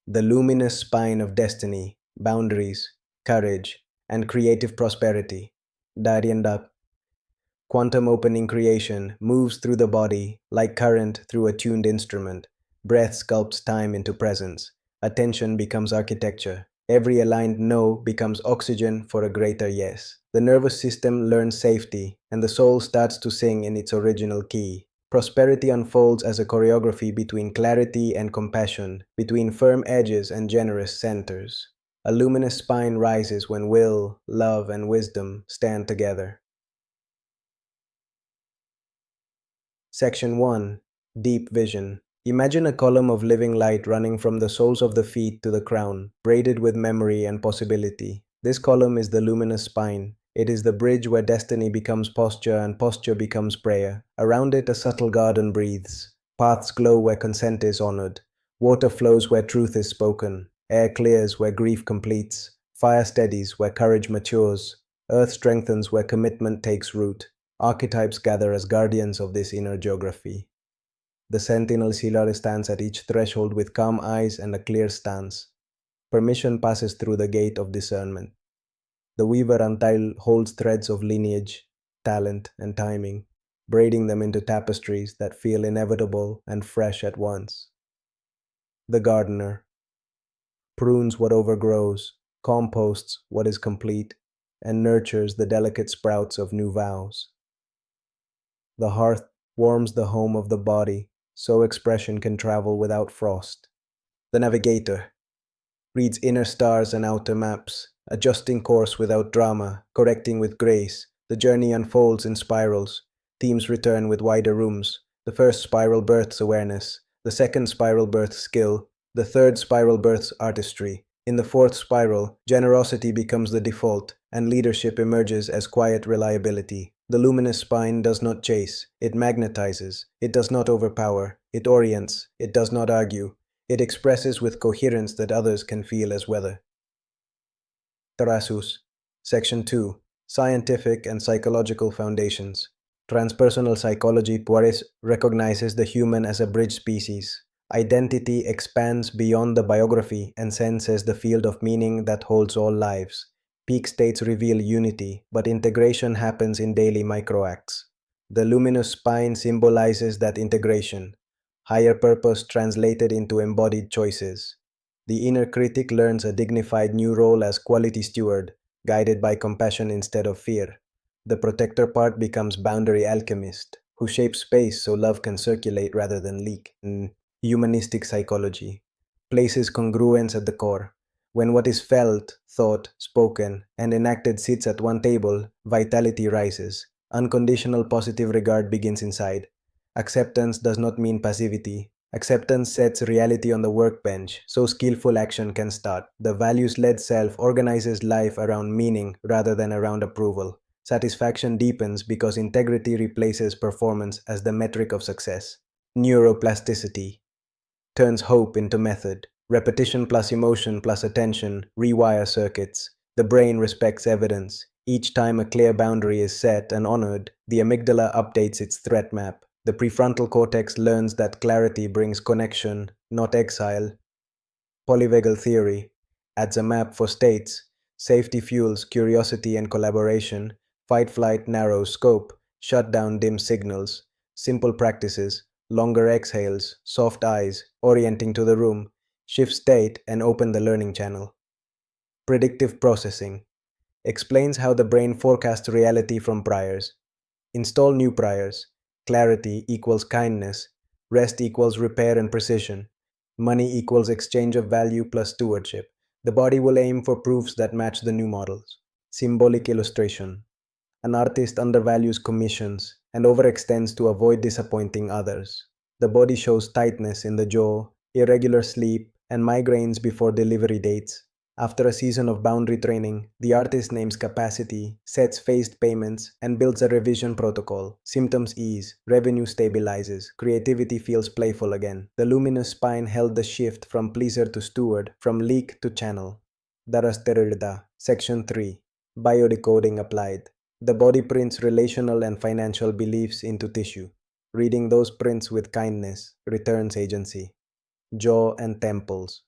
The luminous spine of destiny, boundaries, courage, and creative prosperity. Daryendak, quantum opening creation moves through the body like current through a tuned instrument. Breath sculpts time into presence. Attention becomes architecture. Every aligned no becomes oxygen for a greater yes. The nervous system learns safety, and the soul starts to sing in its original key. Prosperity unfolds as a choreography between clarity and compassion, between firm edges and generous centers. A luminous spine rises when will, love, and wisdom stand together. Section 1. Deep Vision. Imagine a column of living light running from the soles of the feet to the crown, braided with memory and possibility. This column is the luminous spine. It is the bridge where destiny becomes posture and posture becomes prayer. Around it, a subtle garden breathes. Paths glow where consent is honored. Water flows where truth is spoken. Air clears where grief completes. Fire steadies where courage matures. Earth strengthens where commitment takes root. Archetypes gather as guardians of this inner geography. The sentinel sealer stands at each threshold with calm eyes and a clear stance. Permission passes through the gate of discernment. The weaver holds threads of lineage, talent, and timing, braiding them into tapestries that feel inevitable and fresh at once. The gardener prunes what overgrows, composts what is complete, and nurtures the delicate sprouts of new vows. The hearth warms the home of the body, so expression can travel without frost. The navigator reads inner stars and outer maps, adjusting course without drama, correcting with grace. The journey unfolds in spirals. Themes return with wider rooms. The first spiral births awareness. The second spiral births skill. The third spiral births artistry. In the fourth spiral, generosity becomes the default, and leadership emerges as quiet reliability. The luminous spine does not chase, it magnetizes. It does not overpower, it orients, it does not argue. It expresses with coherence that others can feel as weather. Tarasus. Section 2. Scientific and Psychological Foundations. Transpersonal psychology Puaris recognizes the human as a bridge species. Identity expands beyond the biography and senses the field of meaning that holds all lives. Peak states reveal unity, but integration happens in daily microacts. The luminous spine symbolizes that integration, higher purpose translated into embodied choices. The inner critic learns a dignified new role as quality steward, guided by compassion instead of fear. The protector part becomes boundary alchemist, who shapes space so love can circulate rather than leak. Humanistic psychology places congruence at the core. When what is felt, thought, spoken, and enacted sits at one table, vitality rises. Unconditional positive regard begins inside. Acceptance does not mean passivity. Acceptance sets reality on the workbench, so skillful action can start. The values-led self organizes life around meaning rather than around approval. Satisfaction deepens because integrity replaces performance as the metric of success. Neuroplasticity turns hope into method. Repetition plus emotion plus attention rewire circuits. The brain respects evidence. Each time a clear boundary is set and honored, the amygdala updates its threat map. The prefrontal cortex learns that clarity brings connection, not exile. Polyvagal theory adds a map for states. Safety fuels curiosity and collaboration. Fight-flight narrows scope. Shutdown dims signals. Simple practices. Longer exhales, soft eyes, orienting to the room, shift state and open the learning channel. Predictive processing explains how the brain forecasts reality from priors. Install new priors. Clarity equals kindness. Rest equals repair and precision. Money equals exchange of value plus stewardship. The body will aim for proofs that match the new models. Symbolic illustration. An artist undervalues commissions and overextends to avoid disappointing others. The body shows tightness in the jaw, irregular sleep, and migraines before delivery dates. After a season of boundary training, the artist names capacity, sets phased payments, and builds a revision protocol. Symptoms ease, revenue stabilizes, creativity feels playful again. The luminous spine held the shift from pleaser to steward, from leak to channel. Darasterirda, Section 3. Biodecoding applied. The body prints relational and financial beliefs into tissue. Reading those prints with kindness returns agency. Jaw and temples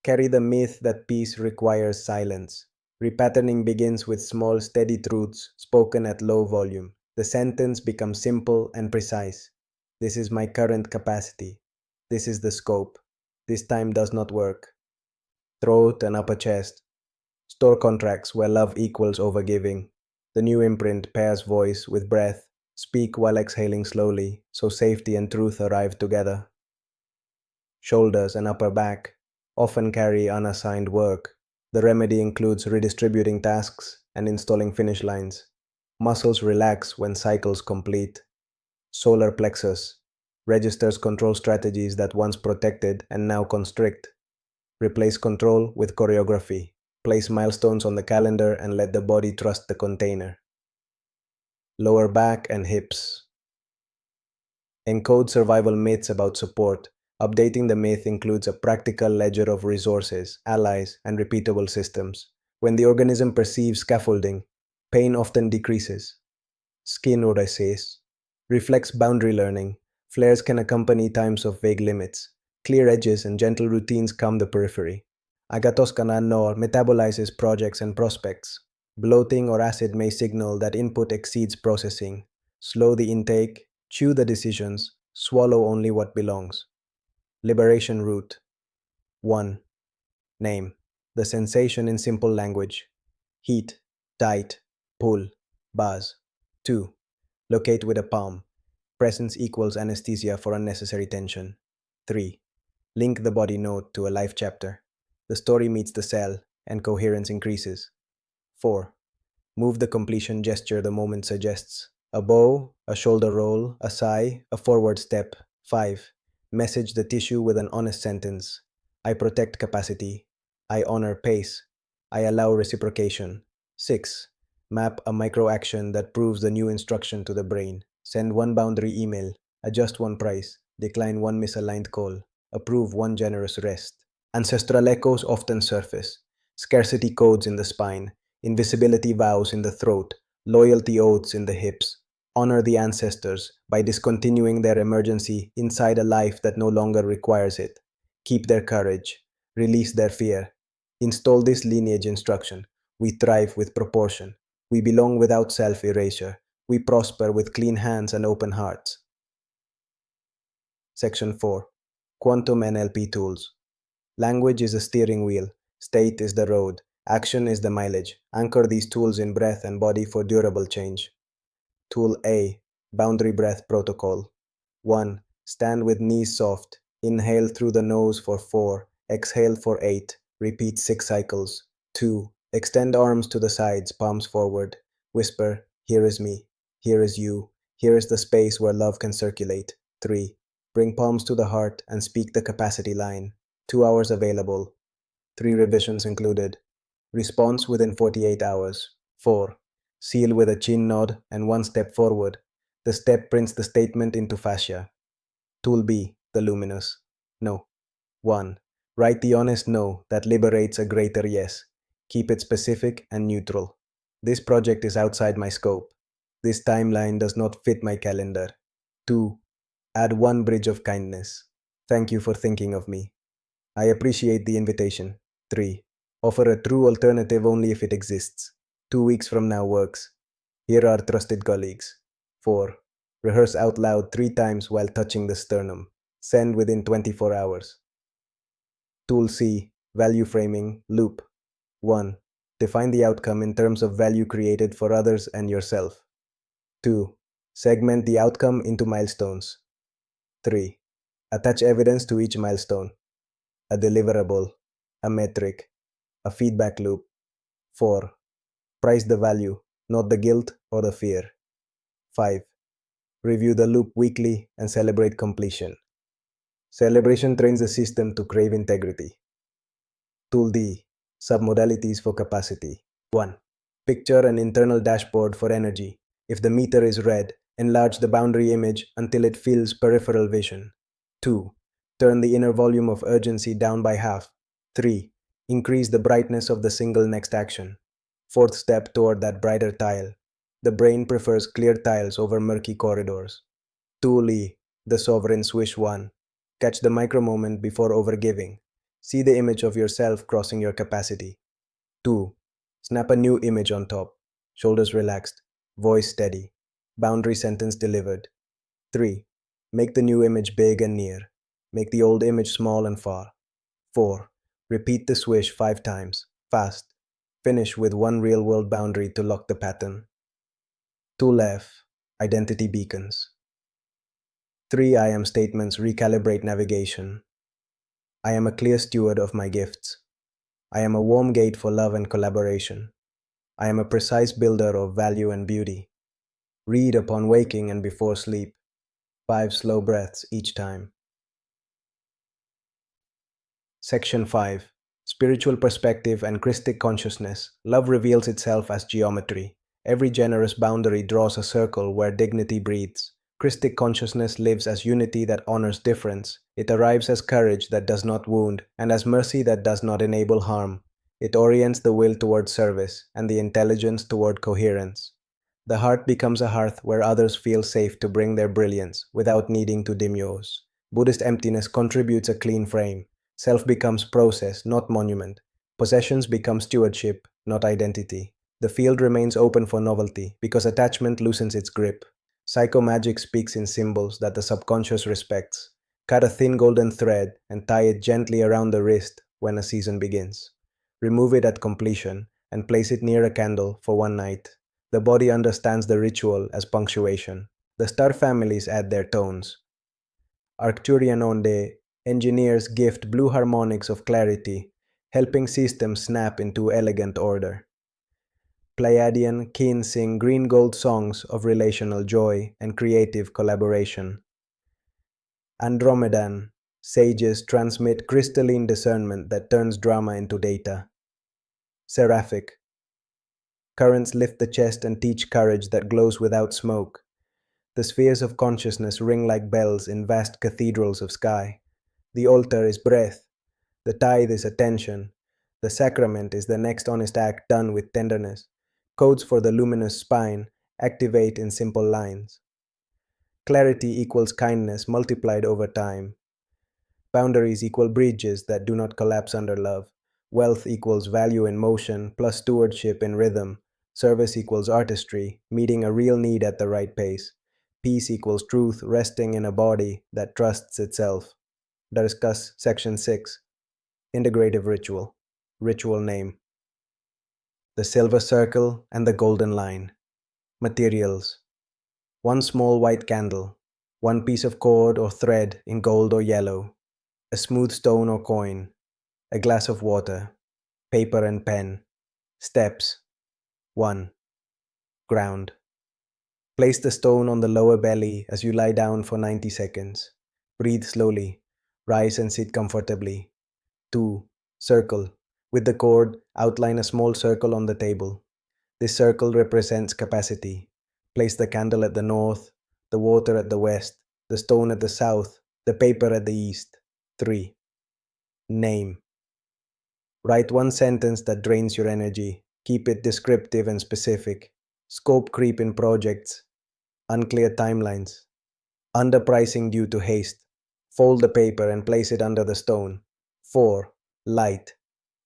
Carry the myth that peace requires silence. Repatterning begins with small, steady truths spoken at low volume. The sentence becomes simple and precise. This is my current capacity. This is the scope. This time does not work. Throat and upper chest. Store contracts where love equals overgiving. The new imprint pairs voice with breath. Speak while exhaling slowly, so safety and truth arrive together. Shoulders and upper back often carry unassigned work. The remedy includes redistributing tasks and installing finish lines. Muscles relax when cycles complete. Solar plexus registers control strategies that once protected and now constrict. Replace control with choreography. Place milestones on the calendar and let the body trust the container. Lower back and hips. Encode survival myths about support. Updating the myth includes a practical ledger of resources, allies, and repeatable systems. When the organism perceives scaffolding, pain often decreases. Skin urises reflects boundary learning. Flares can accompany times of vague limits. Clear edges and gentle routines calm the periphery. Agathos nor metabolizes projects and prospects. Bloating or acid may signal that input exceeds processing. Slow the intake, chew the decisions, swallow only what belongs. Liberation route. 1. Name. The sensation in simple language. Heat, tight, pull, buzz. 2. Locate with a palm. Presence equals anesthesia for unnecessary tension. 3. Link the body note to a life chapter. The story meets the cell, and coherence increases. 4. Move the completion gesture the moment suggests. A bow, a shoulder roll, a sigh, a forward step. 5. Message the tissue with an honest sentence. I protect capacity. I honor pace. I allow reciprocation. 6. Map a micro action that proves the new instruction to the brain. Send one boundary email. Adjust one price. Decline one misaligned call. Approve one generous rest. Ancestral echoes often surface. Scarcity codes in the spine. Invisibility vows in the throat. Loyalty oaths in the hips. Honor the ancestors by discontinuing their emergency inside a life that no longer requires it. Keep their courage. Release their fear. Install this lineage instruction. We thrive with proportion. We belong without self-erasure. We prosper with clean hands and open hearts. Section 4. Quantum NLP Tools. Language is a steering wheel. State is the road. Action is the mileage. Anchor these tools in breath and body for durable change. Tool A. Boundary Breath Protocol. 1. Stand with knees soft. Inhale through the nose for 4. Exhale for 8. Repeat 6 cycles. 2. Extend arms to the sides, palms forward. Whisper, here is me. Here is you. Here is the space where love can circulate. 3. Bring palms to the heart and speak the capacity line. 2 hours available. 3 revisions included. Response within 48 hours. 4. Seal with a chin nod and 1 step forward. The step prints the statement into fascia. Tool B. The luminous. No. 1. Write the honest no that liberates a greater yes. Keep it specific and neutral. This project is outside my scope. This timeline does not fit my calendar. 2. Add 1 bridge of kindness. Thank you for thinking of me. I appreciate the invitation. 3. Offer a true alternative only if it exists. 2 weeks from now works. Here are trusted colleagues. 4. Rehearse out loud 3 times while touching the sternum. Send within 24 hours. Tool C. Value Framing Loop. 1. Define the outcome in terms of value created for others and yourself. 2. Segment the outcome into milestones. 3. Attach evidence to each milestone. A deliverable, a metric, a feedback loop. 4. Price the value, not the guilt or the fear. 5. Review the loop weekly and celebrate completion. Celebration trains the system to crave integrity. Tool D. Submodalities for capacity. 1. Picture an internal dashboard for energy. If the meter is red, enlarge the boundary image until it fills peripheral vision. 2. Turn the inner volume of urgency down by half. 3. Increase the brightness of the single next action. 4th step toward that brighter tile. The brain prefers clear tiles over murky corridors. Tool E. The Sovereign Swish 1. Catch the micro moment before overgiving. See the image of yourself crossing your capacity. 2. Snap a new image on top. Shoulders relaxed, voice steady. Boundary sentence delivered. 3. Make the new image big and near. Make the old image small and far. 4. Repeat the swish 5 times, fast. Finish with one real world boundary to lock the pattern. 2 left, identity beacons. 3 I am statements recalibrate navigation. I am a clear steward of my gifts. I am a warm gate for love and collaboration. I am a precise builder of value and beauty. Read upon waking and before sleep. 5 slow breaths each time. Section 5. Spiritual perspective and Christic consciousness. Love reveals itself as geometry. Every generous boundary draws a circle where dignity breathes. Christic consciousness lives as unity that honors difference. It arrives as courage that does not wound, and as mercy that does not enable harm. It orients the will toward service, and the intelligence toward coherence. The heart becomes a hearth where others feel safe to bring their brilliance without needing to dim yours. Buddhist emptiness contributes a clean frame. Self becomes process, not monument. Possessions become stewardship, not identity. The field remains open for novelty because attachment loosens its grip. Psychomagic speaks in symbols that the subconscious respects. Cut a thin golden thread and tie it gently around the wrist when a season begins. Remove it at completion and place it near a candle for one night. The body understands the ritual as punctuation. The star families add their tones. Arcturian Onde engineers gift blue harmonics of clarity, helping systems snap into elegant order. Pleiadian kin sing green-gold songs of relational joy and creative collaboration. Andromedan sages transmit crystalline discernment that turns drama into data. Seraphic currents lift the chest and teach courage that glows without smoke. The spheres of consciousness ring like bells in vast cathedrals of sky. The altar is breath. The tithe is attention. The sacrament is the next honest act done with tenderness. Codes for the luminous spine activate in simple lines. Clarity equals kindness multiplied over time. Boundaries equal bridges that do not collapse under love. Wealth equals value in motion plus stewardship in rhythm. Service equals artistry, meeting a real need at the right pace. Peace equals truth resting in a body that trusts itself. Discuss Section 6. Integrative Ritual. Ritual name. The silver circle and the golden line. Materials. One small white candle. One piece of cord or thread in gold or yellow. A smooth stone or coin. A glass of water. Paper and pen. Steps. 1. Ground. Place the stone on the lower belly as you lie down for 90 seconds. Breathe slowly. Rise and sit comfortably. 2. Circle. With the cord, outline a small circle on the table. This circle represents capacity. Place the candle at the north, the water at the west, the stone at the south, the paper at the east. 3. Name. Write one sentence that drains your energy. Keep it descriptive and specific. Scope creep in projects. Unclear timelines. Underpricing due to haste. Fold the paper and place it under the stone. 4. Light.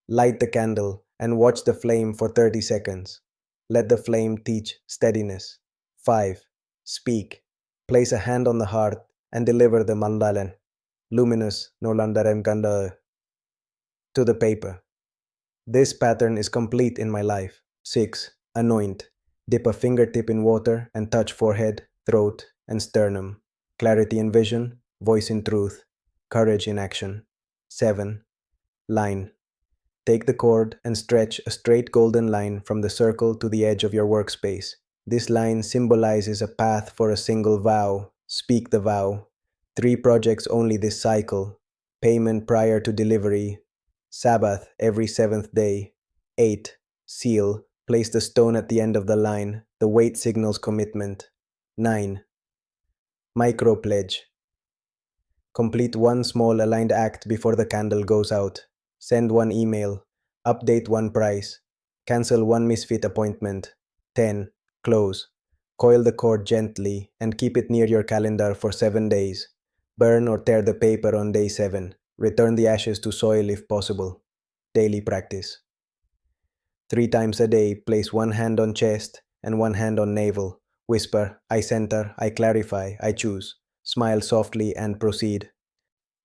Light the candle and watch the flame for 30 seconds. Let the flame teach steadiness. 5. Speak. Place a hand on the heart and deliver the mandalan, luminous no landarem kanda, to the paper. This pattern is complete in my life. 6. Anoint. Dip a fingertip in water and touch forehead, throat, and sternum. Clarity in vision, voice in truth, courage in action. 7. Line. Take the cord and stretch a straight golden line from the circle to the edge of your workspace. This line symbolizes a path for a single vow. Speak the vow. 3 projects only this cycle. Payment prior to delivery. Sabbath every 7th day. 8. Seal. Place the stone at the end of the line. The weight signals commitment. 9. Micro pledge. Complete one small aligned act before the candle goes out. Send one email. Update one price. Cancel one misfit appointment. 10. Close. Coil the cord gently and keep it near your calendar for 7 days. Burn or tear the paper on day 7. Return the ashes to soil if possible. Daily practice. 3 times a day, place one hand on chest and one hand on navel. Whisper, I center, I clarify, I choose. Smile softly and proceed.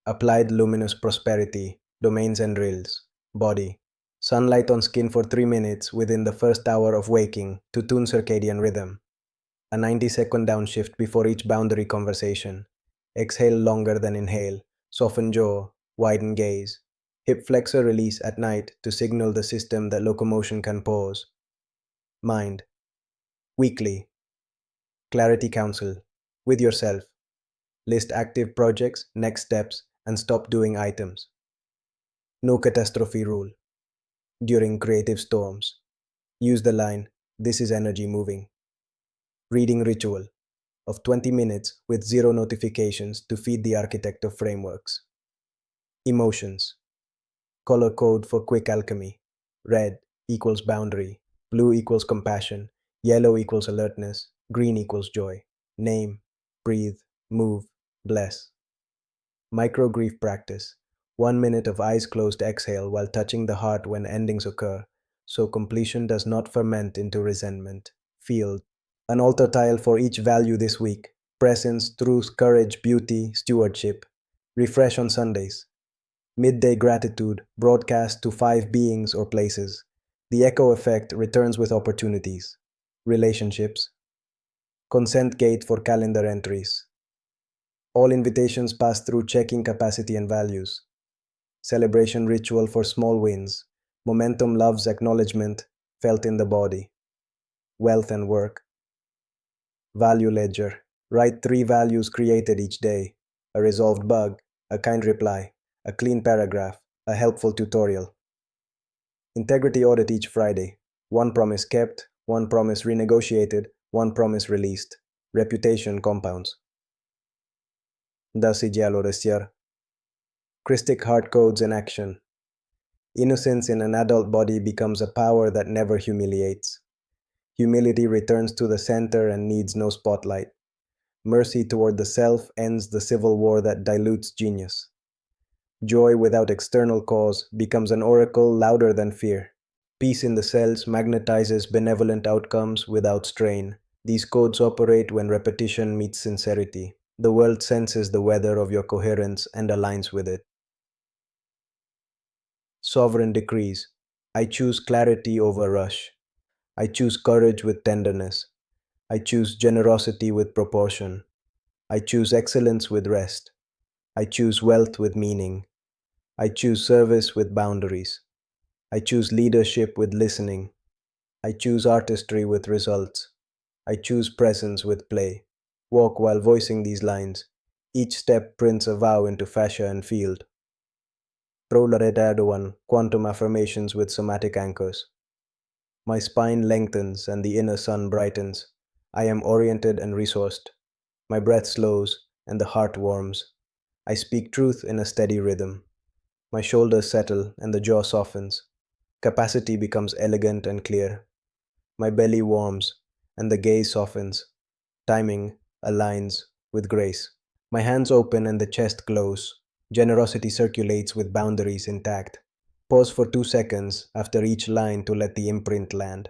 Applied luminous prosperity, domains and drills. Body. Sunlight on skin for 3 minutes within the first hour of waking to tune circadian rhythm. A 90-second downshift before each boundary conversation. Exhale longer than inhale. Soften jaw, widen gaze. Hip flexor release at night to signal the system that locomotion can pause. Mind. Weekly. Clarity Council. With yourself. List active projects, next steps, and stop doing items. No catastrophe rule. During creative storms, use the line, this is energy moving. Reading ritual of 20 minutes with 0 notifications to feed the architect of frameworks. Emotions. Color code for quick alchemy. Red equals boundary, blue equals compassion, yellow equals alertness, green equals joy. Name, breathe, move, bless. Micro grief practice. 1 minute of eyes closed exhale while touching the heart when endings occur, so completion does not ferment into resentment. Field. An altar tile for each value this week. Presence, truth, courage, beauty, stewardship. Refresh on Sundays. Midday gratitude, broadcast to 5 beings or places. The echo effect returns with opportunities. Relationships. Consent gate for calendar entries. All invitations pass through checking capacity and values. Celebration ritual for small wins. Momentum loves acknowledgement felt in the body. Wealth and work. Value ledger. Write 3 values created each day. A resolved bug, a kind reply, a clean paragraph, a helpful tutorial. Integrity audit each Friday. 1 promise kept, 1 promise renegotiated, 1 promise released. Reputation compounds. Dasidialoresiar. Christic heart codes in action. Innocence in an adult body becomes a power that never humiliates. Humility returns to the center and needs no spotlight. Mercy toward the self ends the civil war that dilutes genius. Joy without external cause becomes an oracle louder than fear. Peace in the cells magnetizes benevolent outcomes without strain. These codes operate when repetition meets sincerity. The world senses the weather of your coherence and aligns with it. Sovereign decrees. I choose clarity over rush. I choose courage with tenderness. I choose generosity with proportion. I choose excellence with rest. I choose wealth with meaning. I choose service with boundaries. I choose leadership with listening. I choose artistry with results. I choose presence with play. Walk while voicing these lines. Each step prints a vow into fascia and field. PLEIADIAN, quantum affirmations with somatic anchors. My spine lengthens and the inner sun brightens. I am oriented and resourced. My breath slows and the heart warms. I speak truth in a steady rhythm. My shoulders settle and the jaw softens. Capacity becomes elegant and clear. My belly warms and the gaze softens. Timing aligns with grace. My hands open and the chest glows. Generosity circulates with boundaries intact. Pause for 2 seconds after each line to let the imprint land.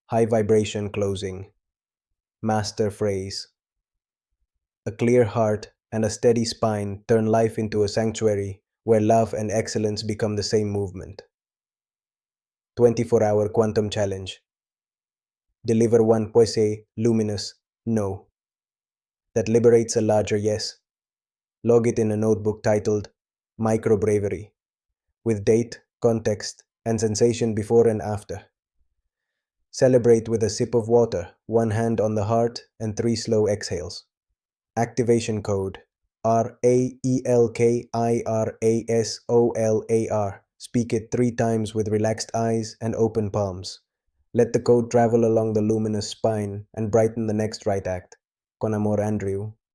High vibration closing. Master phrase. A clear heart and a steady spine turn life into a sanctuary where love and excellence become the same movement. 24-hour quantum challenge. Deliver one poise luminous no that liberates a larger yes. Log it in a notebook titled Micro Bravery, with date, context, and sensation before and after. Celebrate with a sip of water, 1 hand on the heart, and 3 slow exhales. Activation code RAELKIRASOLAR. Speak it 3 times with relaxed eyes and open palms. Let the code travel along the luminous spine and brighten the next right act. Con amor, Andrew.